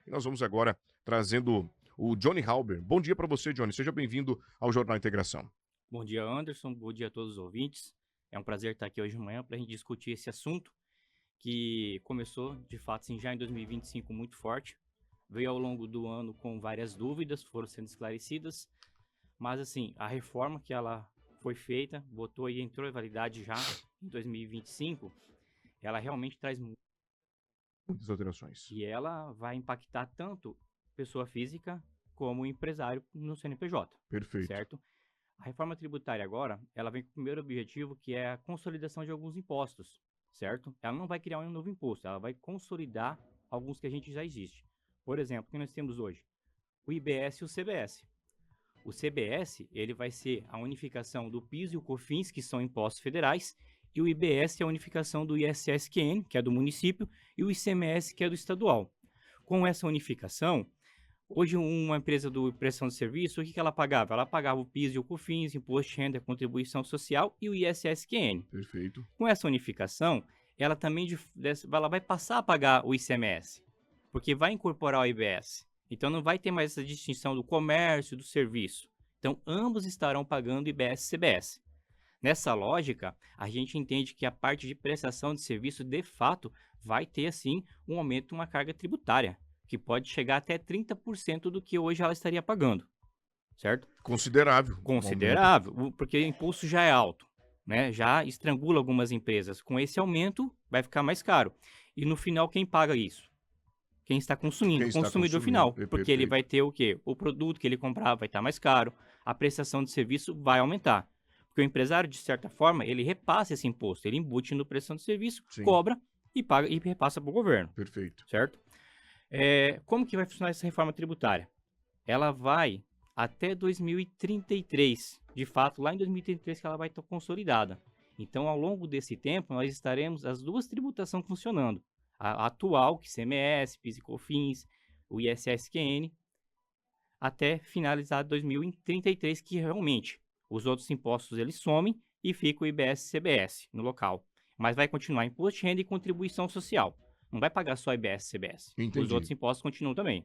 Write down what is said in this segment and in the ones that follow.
E nós vamos agora trazendo o Johnny Halber. Bom dia para você, Johnny. Seja bem-vindo ao Jornal Integração. Bom dia, Anderson. Bom dia a todos os ouvintes. É um prazer estar aqui hoje de manhã para a gente discutir esse assunto que começou, de fato, assim, já em 2025 muito forte. Veio ao longo do ano com várias dúvidas, foram sendo esclarecidas, mas assim, a reforma que ela foi feita, botou e entrou em validade já em 2025, ela realmente traz muito Muitas alterações. e ela vai impactar tanto pessoa física como empresário no CNPJ, Perfeito. certo? A reforma tributária agora, ela vem com o primeiro objetivo, que é a consolidação de alguns impostos, certo? Ela não vai criar um novo imposto, ela vai consolidar alguns que a gente já existe. Por exemplo, o que nós temos hoje? O IBS e o CBS. O CBS, ele vai ser a unificação do PIS e o COFINS, que são impostos federais, e o IBS é a unificação do ISSQN, que é do município, e o ICMS, que é do estadual. Com essa unificação, hoje, uma empresa de prestação de serviço, o que ela pagava? Ela pagava o PIS e o COFINS, Imposto de Renda, Contribuição Social e o ISSQN. Perfeito. Com essa unificação, ela também ela vai passar a pagar o ICMS, porque vai incorporar o IBS. Então, não vai ter mais essa distinção do comércio e do serviço. Então, ambos estarão pagando IBS e CBS. Nessa lógica, a gente entende que a parte de prestação de serviço, de fato, vai ter, assim, um aumento, uma carga tributária, que pode chegar até 30% do que hoje ela estaria pagando, certo? Considerável um aumento. Considerável, porque o imposto já é alto, né? Já estrangula algumas empresas. Com esse aumento, vai ficar mais caro. E no final, quem paga isso? Quem está consumindo, Quem o está consumidor consumindo. final, É porque ele perfeito. vai ter o quê? O produto que ele comprar vai estar mais caro, a prestação de serviço vai aumentar. Porque o empresário, de certa forma, ele repassa esse imposto, ele embute no prestação de serviço, Sim, cobra e paga e repassa para o governo, perfeito. certo? Como que vai funcionar essa reforma tributária? Ela vai até 2033. De fato, lá em 2033 que ela vai estar consolidada. Então, ao longo desse tempo, nós estaremos as duas tributações funcionando. A atual, que CMS, PIS e COFINS, o ISSQN, até finalizar 2033, que realmente os outros impostos eles somem e fica o IBS e CBS no local. Mas vai continuar imposto de renda e contribuição social. Não vai pagar só IBS e CBS. Os Entendi. outros impostos continuam também.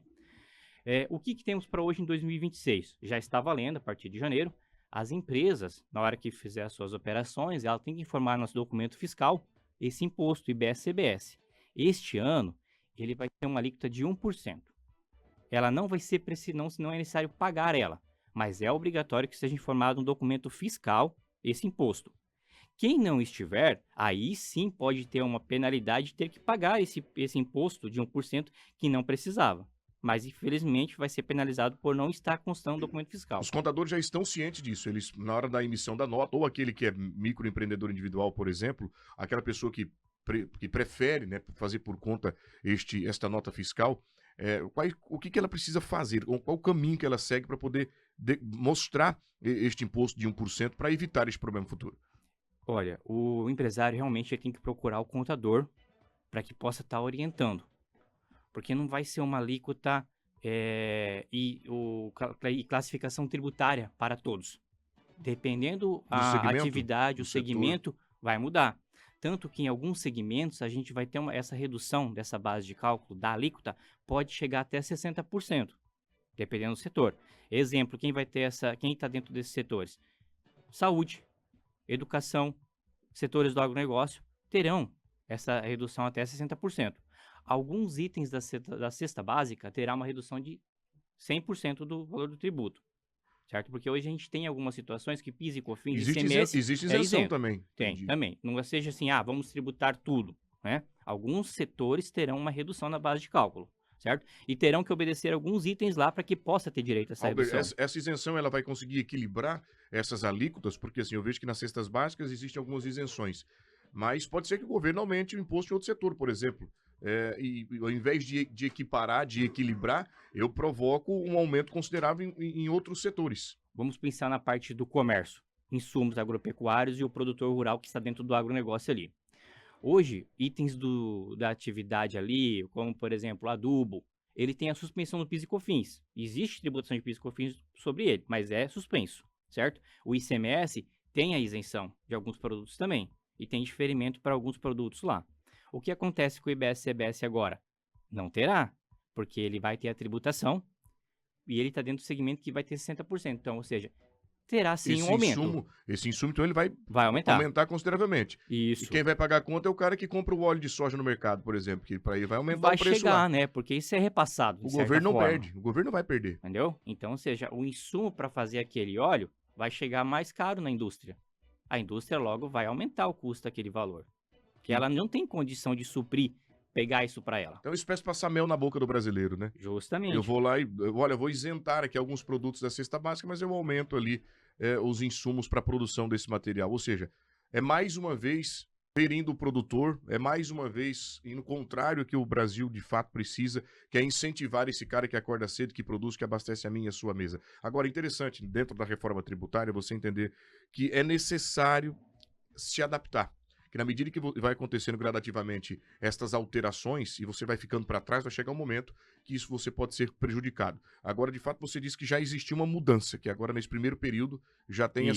O que temos para hoje em 2026? Já está valendo a partir de janeiro. As empresas, na hora que fizer as suas operações, ela tem que informar no nosso documento fiscal esse imposto IBS-CBS. Este ano, ele vai ter uma alíquota de 1%. Ela não vai ser não é necessário pagar ela, mas é obrigatório que seja informado no documento fiscal esse imposto. Quem não estiver, aí sim pode ter uma penalidade de ter que pagar esse imposto de 1% que não precisava. Mas infelizmente vai ser penalizado por não estar constando no documento fiscal. Os contadores já estão cientes disso. Eles, na hora da emissão da nota, ou aquele que é microempreendedor individual, por exemplo, aquela pessoa que prefere, né, fazer por conta esta nota fiscal, o que ela precisa fazer? Qual o caminho que ela segue para poder mostrar este imposto de 1% para evitar este problema futuro? Olha, o empresário realmente tem que procurar o contador para que possa estar orientando, porque não vai ser uma alíquota e classificação tributária para todos. Dependendo Do a segmento, atividade, do o setor? segmento, vai mudar. Tanto que em alguns segmentos a gente vai ter essa redução dessa base de cálculo da alíquota pode chegar até 60%, dependendo do setor. Exemplo, quem está dentro desses setores? Saúde, educação, setores do agronegócio terão essa redução até 60%. Alguns itens da cesta básica terá uma redução de 100% do valor do tributo, certo? Porque hoje a gente tem algumas situações que PIS e COFINS e ICMS Existe é isenção isento. também, Tem, entendi. também. Não seja assim, vamos tributar tudo, né? Alguns setores terão uma redução na base de cálculo, certo? E terão que obedecer alguns itens lá para que possa ter direito a essa Albert, redução. essa isenção ela vai conseguir equilibrar essas alíquotas? Porque assim, eu vejo que nas cestas básicas existem algumas isenções, mas pode ser que o governo aumente o imposto em outro setor, por exemplo. E ao invés de equiparar, de equilibrar, eu provoco um aumento considerável em outros setores. Vamos pensar na parte do comércio, insumos agropecuários e o produtor rural que está dentro do agronegócio ali. Hoje, itens da atividade ali, como por exemplo adubo, ele tem a suspensão do PIS e COFINS. Existe tributação de PIS e COFINS sobre ele, mas é suspenso, certo? O ICMS tem a isenção de alguns produtos também e tem diferimento para alguns produtos lá. O que acontece com o IBS e CBS agora? Não terá, porque ele vai ter a tributação e ele está dentro do segmento que vai ter 60%. Então, ou seja, terá sim um aumento. Esse insumo, então, ele vai Vai aumentar. consideravelmente. E Isso. quem vai pagar a conta é o cara que compra o óleo de soja no mercado, por exemplo, que para ele vai aumentar Vai o preço chegar, lá. né? Porque isso é repassado, de O certa governo não forma. perde, o governo não vai perder. Entendeu? Então, ou seja, o insumo para fazer aquele óleo vai chegar mais caro na indústria. A indústria logo vai aumentar o custo daquele valor. Porque ela não tem condição de suprir, pegar isso para ela. Então, espécie de passar mel na boca do brasileiro, né? Justamente. Eu vou lá e, olha, eu vou isentar aqui alguns produtos da cesta básica, mas eu aumento ali os insumos para a produção desse material. Ou seja, é mais uma vez ferindo o produtor, é mais uma vez indo contrário que o Brasil de fato precisa, que é incentivar esse cara que acorda cedo, que produz, que abastece a minha e a sua mesa. Agora, interessante, dentro da reforma tributária, você entender que é necessário se adaptar. Que na medida que vai acontecendo gradativamente estas alterações e você vai ficando para trás, vai chegar um momento que isso você pode ser prejudicado. Agora, de fato, você disse que já existiu uma mudança, que agora nesse primeiro período já tem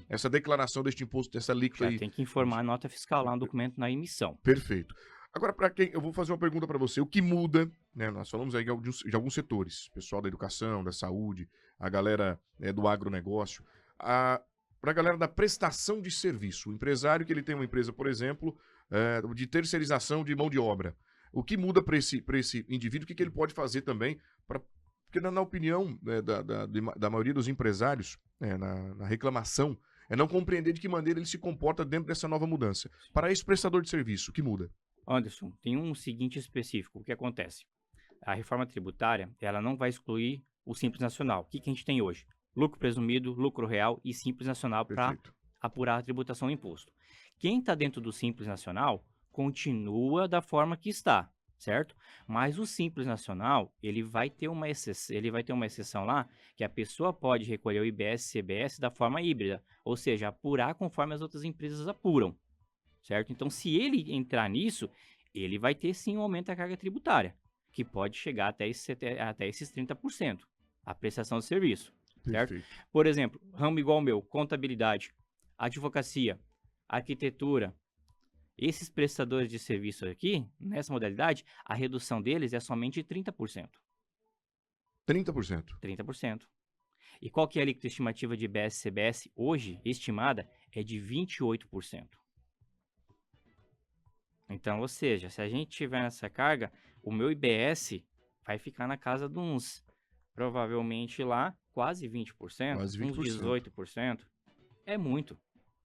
essa declaração deste imposto, dessa alíquota aí. Já tem que informar a nota fiscal lá no documento na emissão. Perfeito. Agora, para quem, eu vou fazer uma pergunta para você. O que muda, né? Nós falamos aí de alguns setores, pessoal da educação, da saúde, a galera do agronegócio, para a galera da prestação de serviço. O empresário que ele tem uma empresa, por exemplo, de terceirização de mão de obra. O que muda para esse indivíduo? O que ele pode fazer também? Porque, na opinião da maioria dos empresários, na reclamação, é não compreender de que maneira ele se comporta dentro dessa nova mudança. Para esse prestador de serviço, o que muda? Anderson, tem um seguinte específico. O que acontece? A reforma tributária, ela não vai excluir o Simples Nacional. O que a gente tem hoje? Lucro presumido, lucro real e Simples Nacional para apurar a tributação do imposto. Quem está dentro do Simples Nacional continua da forma que está, certo? Mas o Simples Nacional, ele vai ter uma exceção lá, que a pessoa pode recolher o IBS e CBS da forma híbrida, ou seja, apurar conforme as outras empresas apuram, certo? Então, se ele entrar nisso, ele vai ter sim um aumento da carga tributária, que pode chegar até esses 30%, a prestação de serviço. Certo? Perfeito. Por exemplo, ramo igual ao meu, contabilidade, advocacia, arquitetura, esses prestadores de serviço aqui, nessa modalidade, a redução deles é somente 30%. 30%. 30%. E qual que é a alíquota estimativa de IBS e CBS hoje, estimada, é de 28%. Então, ou seja, se a gente tiver nessa carga, o meu IBS vai ficar na casa de uns, provavelmente lá, quase 20%, Quase 20%. uns 18%. É muito.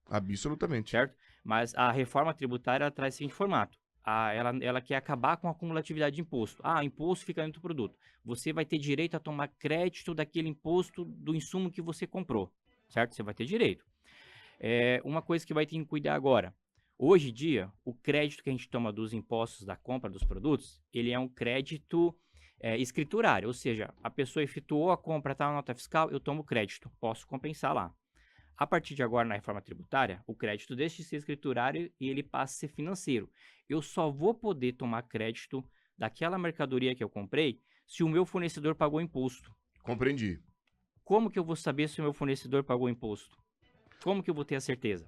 Absolutamente. Certo? Mas a reforma tributária ela traz o seguinte formato. Ela quer acabar com a acumulatividade de imposto. Ah, imposto fica dentro do produto. Você vai ter direito a tomar crédito daquele imposto do insumo que você comprou. Certo? Você vai ter direito. Uma coisa que vai ter que cuidar agora. Hoje em dia, o crédito que a gente toma dos impostos da compra dos produtos, ele é um crédito escriturário, ou seja, a pessoa efetuou a compra, está na nota fiscal, eu tomo crédito, posso compensar lá. A partir de agora, na reforma tributária, o crédito deixa de ser escriturário e ele passa a ser financeiro. Eu só vou poder tomar crédito daquela mercadoria que eu comprei se o meu fornecedor pagou imposto. Compreendi. Como que eu vou saber se o meu fornecedor pagou imposto? Como que eu vou ter a certeza?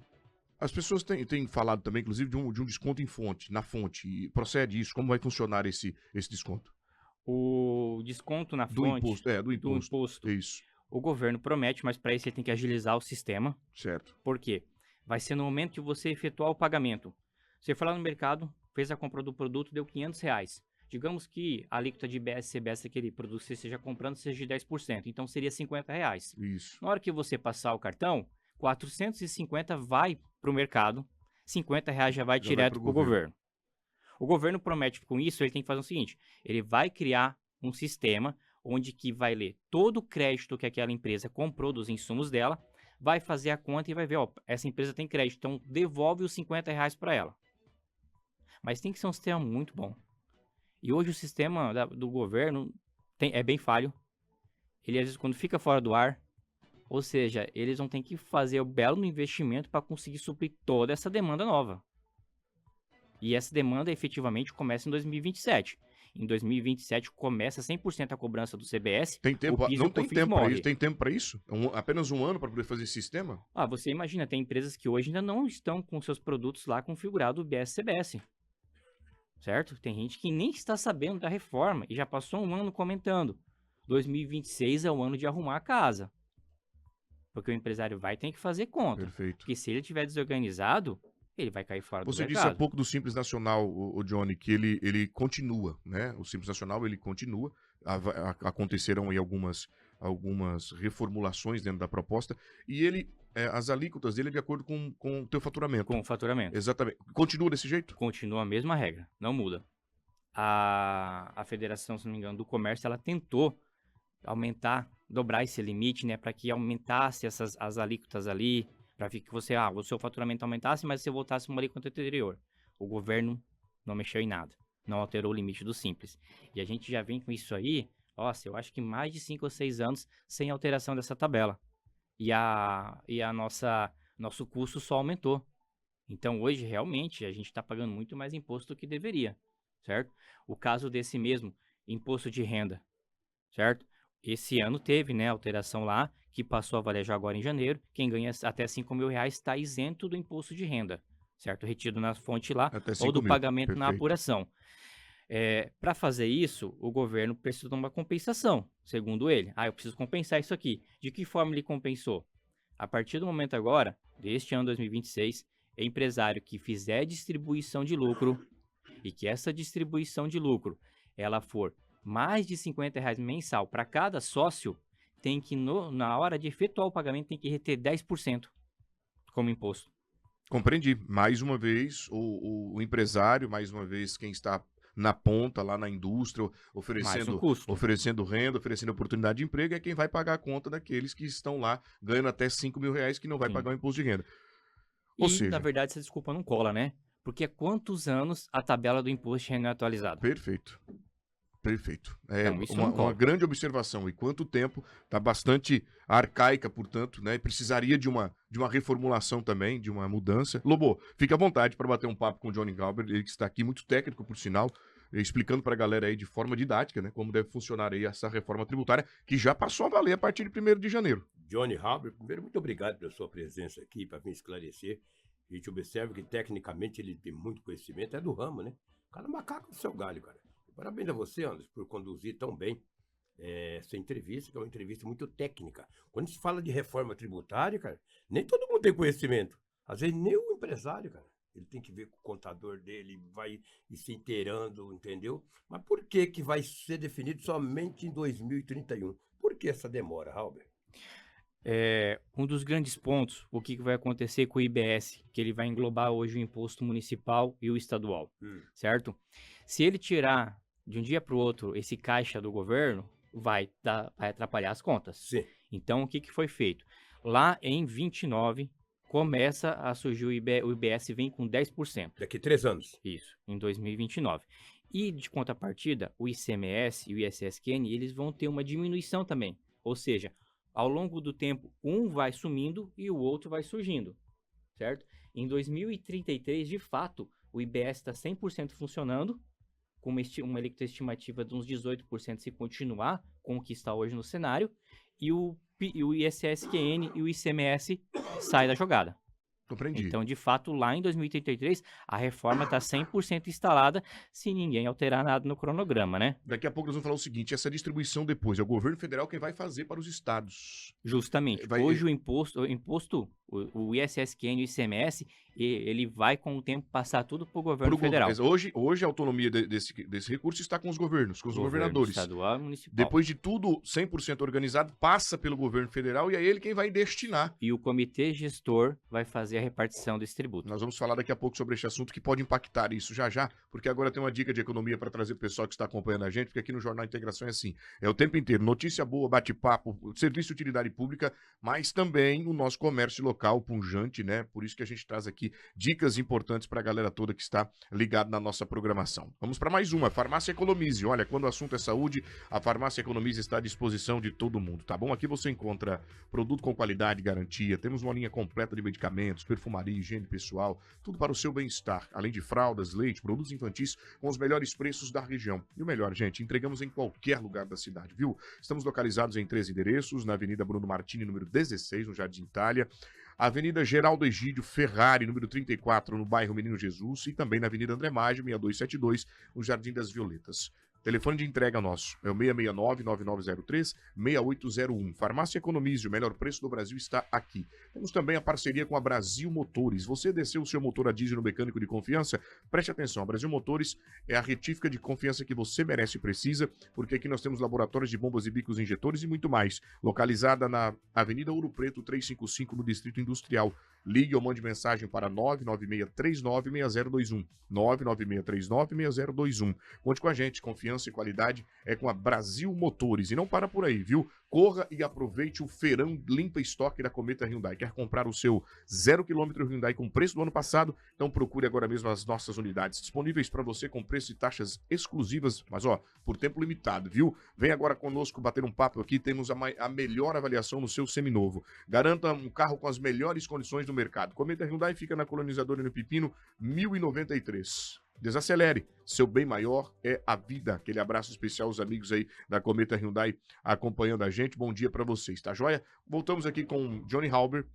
As pessoas têm falado também, inclusive, de um desconto na fonte. E procede isso? Como vai funcionar esse desconto? O desconto na fonte do imposto. Isso. O governo promete, mas para isso ele tem que agilizar o sistema. Certo. Por quê? Vai ser no momento que você efetuar o pagamento. Você foi lá no mercado, fez a compra do produto, deu R$500. Digamos que a alíquota de IBS e CBS daquele produto que você esteja comprando seja de 10%. Então seria R$50. Isso. Na hora que você passar o cartão, 450 vai para o mercado, R$50 já vai direto para o governo. O governo promete com isso, ele tem que fazer o seguinte, ele vai criar um sistema onde que vai ler todo o crédito que aquela empresa comprou dos insumos dela, vai fazer a conta e vai ver, ó, essa empresa tem crédito, então devolve os R$50 para ela. Mas tem que ser um sistema muito bom. E hoje o sistema do governo é bem falho. Ele às vezes quando fica fora do ar, ou seja, eles vão ter que fazer o belo investimento para conseguir suprir toda essa demanda nova. E essa demanda efetivamente começa em 2027. Em 2027 começa 100% a cobrança do CBS. Tem tempo? Não tem tempo para isso? Tem tempo para isso? Apenas um ano para poder fazer esse sistema? Ah, você imagina, tem empresas que hoje ainda não estão com seus produtos lá configurado o IBS-CBS. certo? Tem gente que nem está sabendo da reforma e já passou um ano comentando. 2026 é o ano de arrumar a casa. Porque o empresário vai ter que fazer conta. Perfeito. Porque se ele estiver desorganizado, ele vai cair fora do Você disse há mercado. pouco do Simples Nacional, o Johnny, que ele continua, né? O Simples Nacional, ele continua. Aconteceram aí algumas reformulações dentro da proposta. E as alíquotas dele é de acordo com o teu faturamento. Com o faturamento. Exatamente. Continua desse jeito? Continua a mesma regra, não muda. A Federação, se não me engano, do Comércio, ela tentou aumentar, dobrar esse limite, né, para que aumentasse as alíquotas ali, para que você, o seu faturamento aumentasse, mas você voltasse uma alíquota anterior. O governo não mexeu em nada, não alterou o limite do Simples. E a gente já vem com isso aí, nossa, eu acho que mais de 5 ou 6 anos sem alteração dessa tabela. E nosso custo só aumentou. Então, hoje, realmente, a gente está pagando muito mais imposto do que deveria, certo? O caso desse mesmo, imposto de renda, certo? Esse ano teve, né, alteração lá, que passou a valer já agora em janeiro. Quem ganha até R$ 5.000 está isento do imposto de renda, certo? Retido na fonte lá, Até ou 5 do mil. pagamento na Perfeito. apuração. Para fazer isso, o governo precisa de uma compensação, segundo ele. Eu preciso compensar isso aqui. De que forma ele compensou? A partir do momento agora, deste ano 2026, empresário que fizer distribuição de lucro e que essa distribuição de lucro ela for mais de R$ 50 mensal para cada sócio, tem que, na hora de efetuar o pagamento, tem que reter 10% como imposto. Compreendi. Mais uma vez, o empresário, mais uma vez, quem está na ponta, lá na indústria, Mais um custo. oferecendo renda, oferecendo oportunidade de emprego, é quem vai pagar a conta daqueles que estão lá ganhando até R$ 5.000 que não vai Sim. pagar o imposto de renda. Ou E, seja, na verdade, essa desculpa não cola, né? Porque há quantos anos a tabela do imposto de renda é atualizada? perfeito. Perfeito. É Então, isso não uma cola. grande observação. E quanto tempo, está bastante arcaica, portanto, né? E precisaria de uma reformulação também, de uma mudança. Lobo, fique à vontade para bater um papo com o Johnny Galber, ele que está aqui, muito técnico, por sinal, explicando para a galera aí de forma didática, né? Como deve funcionar aí essa reforma tributária, que já passou a valer a partir de 1º de janeiro. Johnny Halber, primeiro, muito obrigado pela sua presença aqui, para me esclarecer. A gente observa que, tecnicamente, ele tem muito conhecimento, é do ramo, né? O cara é macaco do seu galho, cara. Parabéns a você, Anderson, por conduzir tão bem essa entrevista, que é uma entrevista muito técnica. Quando se fala de reforma tributária, cara, nem todo mundo tem conhecimento. Às vezes, nem o empresário, cara. Ele tem que ver com o contador dele, vai se inteirando, entendeu? Mas por que vai ser definido somente em 2031? Por que essa demora, Halber? Um dos grandes pontos, o que vai acontecer com o IBS, que ele vai englobar hoje o imposto municipal e o estadual, certo? Se ele tirar de um dia para o outro esse caixa do governo, vai atrapalhar as contas. Sim. Então, o que foi feito? Lá em 29, começa a surgir o IBS vem com 10%. Daqui 3 anos. Isso, em 2029. E de contrapartida, o ICMS e o ISSQN, eles vão ter uma diminuição também. Ou seja, ao longo do tempo, um vai sumindo e o outro vai surgindo, certo? Em 2033, de fato, o IBS está 100% funcionando, com uma alíquota estimativa de uns 18% se continuar com o que está hoje no cenário, e o ISSQN e o ICMS saem da jogada. Compreendi. Então, de fato, lá em 2033, a reforma está 100% instalada, se ninguém alterar nada no cronograma, né? Daqui a pouco nós vamos falar o seguinte, essa distribuição depois, é o governo federal quem vai fazer para os estados. Justamente. Hoje o imposto, o ISSQN e o ICMS, ele vai com o tempo passar tudo para o governo federal. Hoje a autonomia desse recurso está com os governos, com os governadores. Estadual e municipal. Depois de tudo 100% organizado, passa pelo governo federal e é ele quem vai destinar. E o comitê gestor vai fazer a repartição desse tributo. Nós vamos falar daqui a pouco sobre este assunto que pode impactar isso já, porque agora tem uma dica de economia para trazer o pessoal que está acompanhando a gente, porque aqui no Jornal Integração é assim, é o tempo inteiro, notícia boa, bate-papo, serviço de utilidade pública, mas também o nosso comércio local, punjante, né? Por isso que a gente traz aqui dicas importantes para a galera toda que está ligada na nossa programação. Vamos para mais uma, Farmácia Economize. Olha, quando o assunto é saúde, a Farmácia Economize está à disposição de todo mundo, tá bom? Aqui você encontra produto com qualidade e garantia, temos uma linha completa de medicamentos, perfumaria, higiene pessoal, tudo para o seu bem-estar, além de fraldas, leite, produtos infantis com os melhores preços da região. E o melhor, gente, entregamos em qualquer lugar da cidade, viu? Estamos localizados em 3 endereços, na Avenida Bruno Martini, número 16, no Jardim Itália. Avenida Geraldo Egídio Ferrari, número 34, no bairro Menino Jesus, e também na Avenida André Maggi, 6272, no Jardim das Violetas. Telefone de entrega nosso é o 669-9903-6801. Farmácia Economize, o melhor preço do Brasil está aqui. Temos também a parceria com a Brasil Motores. Você desceu o seu motor a diesel no mecânico de confiança? Preste atenção, a Brasil Motores é a retífica de confiança que você merece e precisa, porque aqui nós temos laboratórios de bombas e bicos injetores e muito mais. Localizada na Avenida Ouro Preto 355, no Distrito Industrial. Ligue ou mande mensagem para 996396021. 996396021. Conte com a gente, confiança e qualidade é com a Brasil Motores. E não para por aí, viu? Corra e aproveite o feirão limpa estoque da Cometa Hyundai. Quer comprar o seu 0 km Hyundai com preço do ano passado? Então procure agora mesmo as nossas unidades disponíveis para você com preço e taxas exclusivas, mas por tempo limitado, viu? Vem agora conosco bater um papo aqui, temos a melhor avaliação no seu seminovo. Garanta um carro com as melhores condições do mercado. Cometa Hyundai fica na Colonizadora no Pepino, 1093. Desacelere, seu bem maior é a vida. Aquele abraço especial aos amigos aí da Cometa Hyundai acompanhando a gente. Bom dia para vocês, tá joia? Voltamos aqui com Johnny Halber.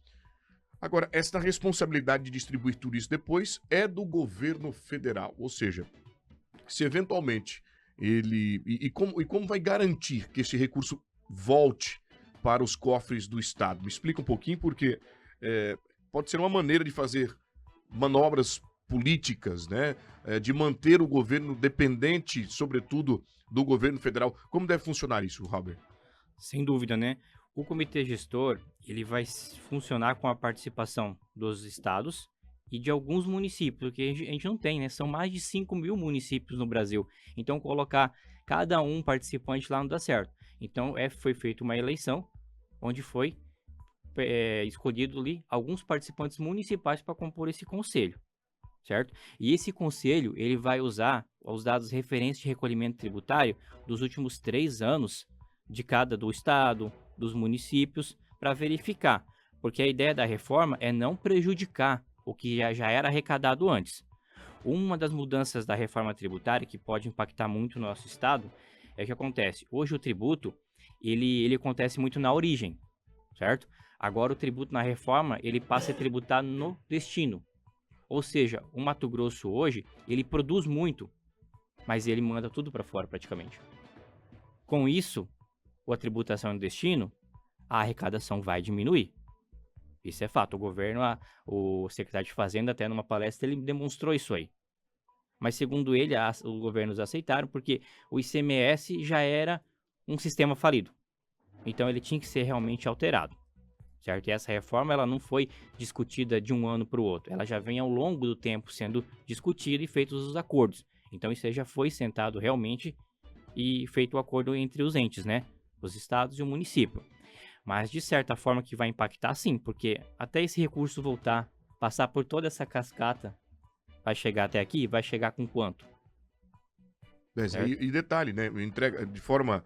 Agora, esta responsabilidade de distribuir tudo isso depois é do governo federal. Ou seja, se eventualmente ele... E como vai garantir que esse recurso volte para os cofres do Estado? Me explica um pouquinho, porque pode ser uma maneira de fazer manobras políticas, né? De manter o governo dependente, sobretudo, do governo federal. Como deve funcionar isso, Robert? Sem dúvida, né? O comitê gestor, ele vai funcionar com a participação dos estados e de alguns municípios, porque a gente não tem, né? São mais de 5 mil municípios no Brasil. Então, colocar cada um participante lá não dá certo. Então, foi feita uma eleição, onde foi escolhido ali alguns participantes municipais para compor esse conselho. Certo? E esse conselho, ele vai usar os dados referentes de recolhimento tributário dos últimos 3 anos do estado, dos municípios, para verificar. Porque a ideia da reforma é não prejudicar o que já era arrecadado antes. Uma das mudanças da reforma tributária que pode impactar muito o nosso estado é o que acontece. Hoje o tributo, ele acontece muito na origem, certo? Agora o tributo na reforma, ele passa a tributar no destino. Ou seja, o Mato Grosso hoje, ele produz muito, mas ele manda tudo para fora praticamente. Com isso, a tributação no destino, a arrecadação vai diminuir. Isso é fato. O governo, o secretário de Fazenda, até numa palestra, ele demonstrou isso aí. Mas segundo ele, os governos aceitaram porque o ICMS já era um sistema falido. Então ele tinha que ser realmente alterado. Certo? E essa reforma ela não foi discutida de um ano para o outro. Ela já vem ao longo do tempo sendo discutida e feitos os acordos. Então isso aí já foi sentado realmente e feito o acordo entre os entes, né? Os estados e o município. Mas de certa forma que vai impactar sim, porque até esse recurso voltar, passar por toda essa cascata, vai chegar até aqui, vai chegar com quanto? E detalhe, né? Entrega de forma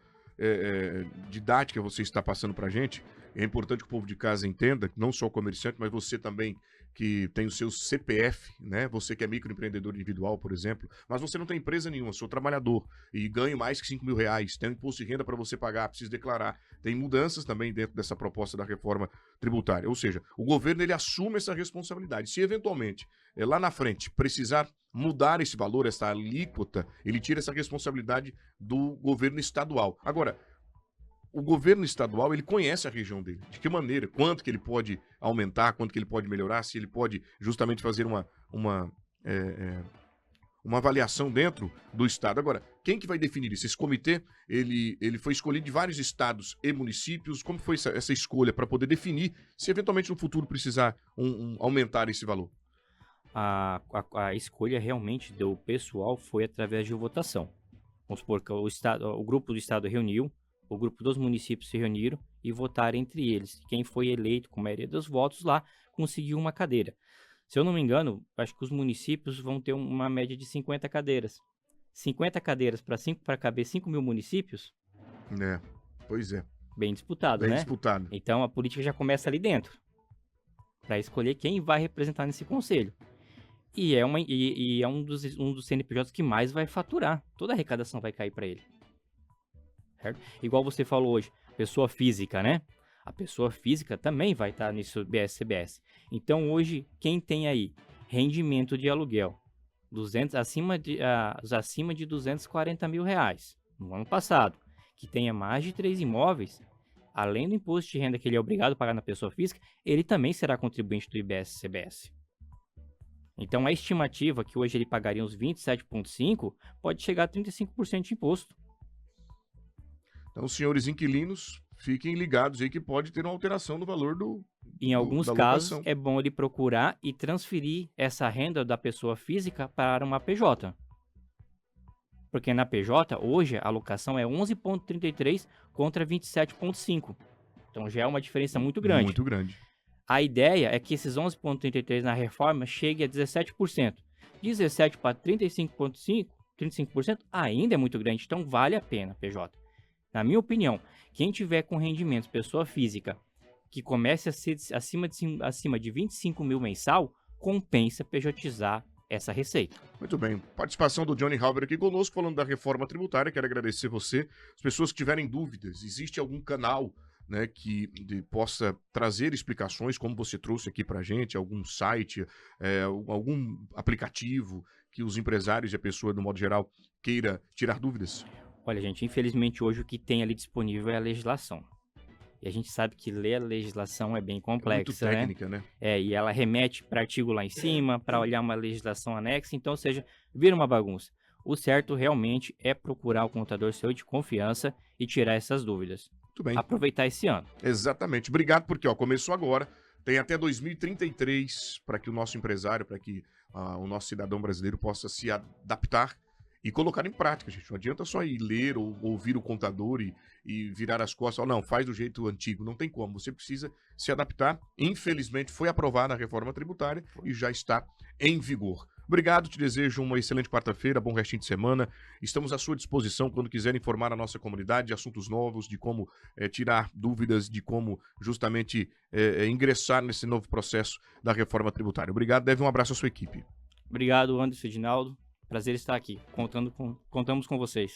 didática, você está passando para a gente. É importante que o povo de casa entenda, não só o comerciante, mas você também que tem o seu CPF, né? Você que é microempreendedor individual, por exemplo, mas você não tem empresa nenhuma, sou trabalhador e ganho mais que R$5.000, tem um imposto de renda para você pagar, precisa declarar. Tem mudanças também dentro dessa proposta da reforma tributária. Ou seja, o governo ele assume essa responsabilidade. Se eventualmente, lá na frente, precisar mudar esse valor, essa alíquota, ele tira essa responsabilidade do governo estadual. Agora, o governo estadual, ele conhece a região dele. De que maneira, quanto que ele pode aumentar, quanto que ele pode melhorar, se ele pode justamente fazer uma avaliação dentro do estado. Agora, quem que vai definir isso? Esse comitê, ele foi escolhido de vários estados e municípios. Como foi essa escolha para poder definir se eventualmente no futuro precisar aumentar esse valor? A escolha realmente do pessoal foi através de votação. Vamos supor que o grupo do estado reuniu, o grupo dos municípios se reuniram e votaram entre eles. Quem foi eleito com a maioria dos votos lá conseguiu uma cadeira. Se eu não me engano, acho que os municípios vão ter uma média de 50 cadeiras. 50 cadeiras para caber 5 mil municípios? Pois é. Bem disputado, né? Bem disputado. Então a política já começa ali dentro, para escolher quem vai representar nesse conselho. E é um dos CNPJs que mais vai faturar. Toda a arrecadação vai cair para ele. Certo? Igual você falou hoje, pessoa física, né? A pessoa física também vai estar nisso BS-CBS. Então, hoje, quem tem aí rendimento de aluguel acima de 240 mil reais no ano passado, que tenha mais de 3 imóveis, além do imposto de renda que ele é obrigado a pagar na pessoa física, ele também será contribuinte do IBS-CBS. Então, a estimativa que hoje ele pagaria uns 27,5% pode chegar a 35% de imposto. Então, senhores inquilinos, fiquem ligados aí que pode ter uma alteração no valor Em alguns da casos, locação. é bom ele procurar e transferir essa renda da pessoa física para uma PJ. Porque na PJ, hoje, a alocação é 11,33 contra 27,5. Então, já é uma diferença muito grande. Muito grande. A ideia é que esses 11,33 na reforma chegue a 17%. 17% para 35% ainda é muito grande, então vale a pena, PJ. Na minha opinião, quem tiver com rendimentos pessoa física que comece a ser acima de 25 mil mensal, compensa PJizar essa receita. Muito bem. Participação do Johnny Halber aqui conosco, falando da reforma tributária. Quero agradecer você. As pessoas que tiverem dúvidas, existe algum canal, né, que possa trazer explicações, como você trouxe aqui pra gente, algum site, algum aplicativo que os empresários e a pessoa, do modo geral, queira tirar dúvidas? Olha, gente, infelizmente hoje o que tem ali disponível é a legislação. E a gente sabe que ler a legislação é bem complexa, muito técnica, né? E ela remete para artigo lá em cima, para olhar uma legislação anexa, então, ou seja, vira uma bagunça. O certo realmente é procurar o contador seu de confiança e tirar essas dúvidas. Muito bem. Aproveitar esse ano. Exatamente. Obrigado, porque começou agora, tem até 2033 para que o nosso empresário, para que o nosso cidadão brasileiro possa se adaptar e colocar em prática, gente. Não adianta só ir ler ou ouvir o contador e virar as costas. Não, faz do jeito antigo. Não tem como. Você precisa se adaptar. Infelizmente, foi aprovada a reforma tributária e já está em vigor. Obrigado, te desejo uma excelente quarta-feira, bom restinho de semana. Estamos à sua disposição quando quiser informar a nossa comunidade de assuntos novos, de como tirar dúvidas, de como justamente ingressar nesse novo processo da reforma tributária. Obrigado, deve um abraço à sua equipe. Obrigado, Anderson e Edinaldo. Prazer estar aqui. Contamos com vocês.